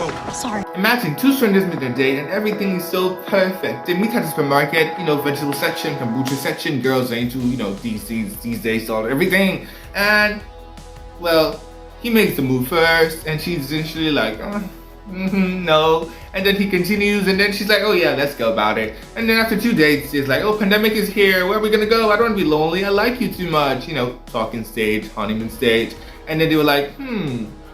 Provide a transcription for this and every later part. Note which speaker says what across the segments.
Speaker 1: Oh, sorry.
Speaker 2: Imagine two strangers meet a date and everything is so perfect. They meet at the supermarket, vegetable section, kombucha section, girls are into, these days, all everything. And, well, he makes the move first and she's essentially like, no. And then he continues and then she's like, oh yeah, let's go about it. And then after 2 dates, it's like, oh, pandemic is here, where are we gonna go? I don't wanna be lonely, I like you too much. Talking stage, honeymoon stage. And then they were like,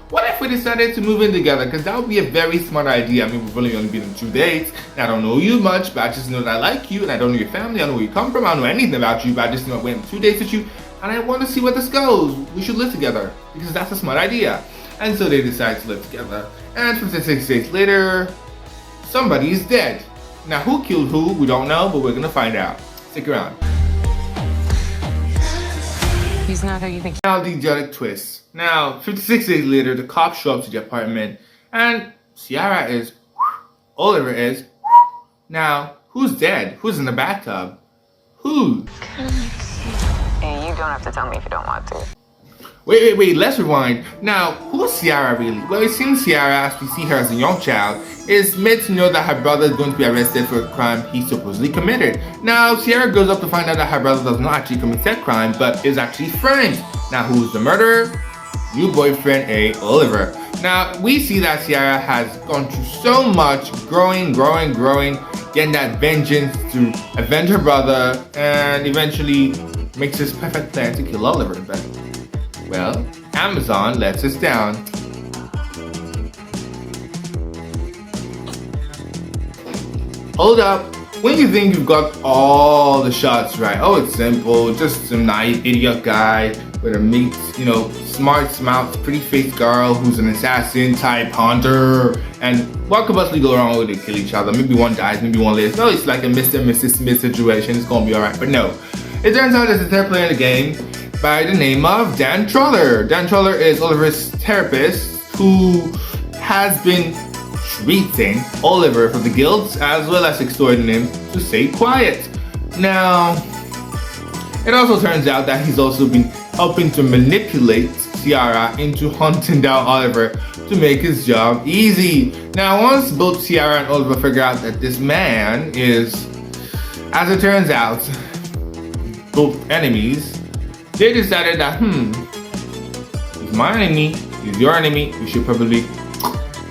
Speaker 2: what if we decided to move in together? Because that would be a very smart idea. I mean, we've really only been on 2 dates. And I don't know you much, but I just know that I like you. And I don't know your family. I don't know where you come from. I don't know anything about you. But I just know I went on 2 dates with you. And I want to see where this goes. We should live together. Because that's a smart idea. And so they decide to live together. And 56 days later, somebody is dead. Now, who killed who? We don't know, but we're going to find out. Stick around.
Speaker 1: He's not who you think.
Speaker 2: Now, the idiotic twist. Now, 56 days later, the cops show up to the apartment, and Ciara is, Oliver is. Now, who's dead? Who's in the bathtub? Who?
Speaker 1: Hey, you don't have to tell me if you don't want to.
Speaker 2: Wait, let's rewind. Now, who's Ciara really? Well, it seems Ciara, as we see her as a young child, is made to know that her brother is going to be arrested for a crime he supposedly committed. Now, Ciara grows up to find out that her brother does not actually commit that crime, but is actually friends. Now, who's the murderer? New boyfriend, Oliver. Now, we see that Ciara has gone through so much, growing, getting that vengeance to avenge her brother, and eventually makes this perfect plan to kill Oliver. But, well, Amazon lets us down. Hold up. When you think you've got all the shots right, oh, it's simple, just some naive idiot guy with a meat, smart mouth, pretty face girl who's an assassin type hunter, and what could possibly go wrong with it? Kill each other. Maybe one dies, maybe one lives. No, it's like a Mr. and Mrs. Smith situation. It's gonna be alright. But no, it turns out there's a third player in the game by the name of Dan Troller. Dan Troller is Oliver's therapist who has been treating Oliver for the guilt as well as extorting him to stay quiet. Now, it also turns out that he's also been helping to manipulate Ciara into hunting down Oliver to make his job easy. Now, once both Ciara and Oliver figure out that this man is, as it turns out, both enemies, they decided that, he's my enemy, he's your enemy, we should probably,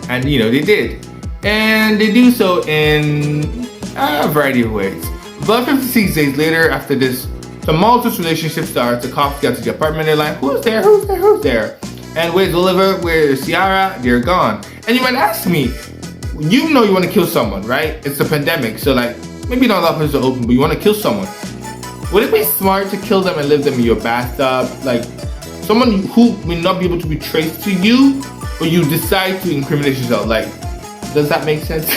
Speaker 2: and they did. And they do so in a variety of ways. But 56 days later, after this tumultuous relationship starts, the cops get to the apartment, they're like, who's there? And where's Oliver, where's Ciara? They're gone. And you might ask me, you know you want to kill someone, right? It's a pandemic, so like, maybe not a lot of places are open, but you want to kill someone. Would it be smart to kill them and leave them in your bathtub? Like, someone who may not be able to be traced to you, but you decide to incriminate yourself. Like, does that make sense?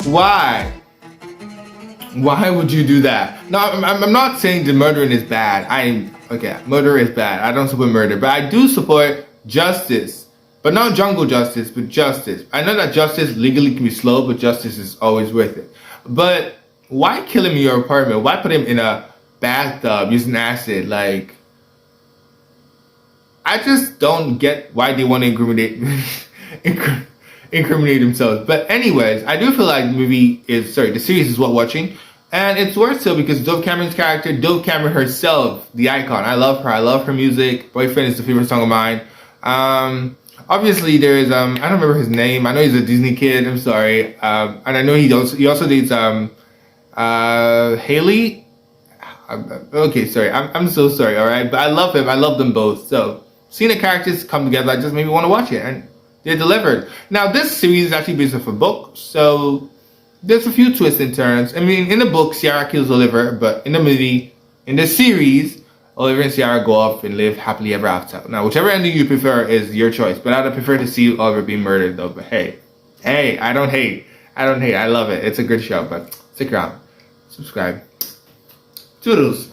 Speaker 2: Why? Why would you do that? No, I'm not saying the murdering is bad. Murder is bad. I don't support murder, but I do support justice. But not jungle justice, but justice. I know that justice legally can be slow, but justice is always worth it. But why kill him in your apartment? Why put him in a bathtub using acid? Like, I just don't get why they want to incriminate themselves. But anyways, I do feel like the series is worth watching. And it's worth so because Dove Cameron's character, Dove Cameron herself, the icon. I love her. I love her music. Boyfriend is the favorite song of mine. Obviously there is, I don't remember his name. I know he's a Disney kid. I'm sorry. And I know he also dates, Haley. Okay, sorry. I'm so sorry. All right. But I love him. I love them both. So seeing the characters come together, I just made me want to watch it. And they delivered. Now, this series is actually based off a book, so there's a few twists and turns. I mean, in the book, Ciara kills Oliver, but in the series, Oliver and Ciara go off and live happily ever after. Now, whichever ending you prefer is your choice, but I'd prefer to see Oliver being murdered, though. But hey, I don't hate. I love it. It's a good show, but stick around. Subscribe. Toodles.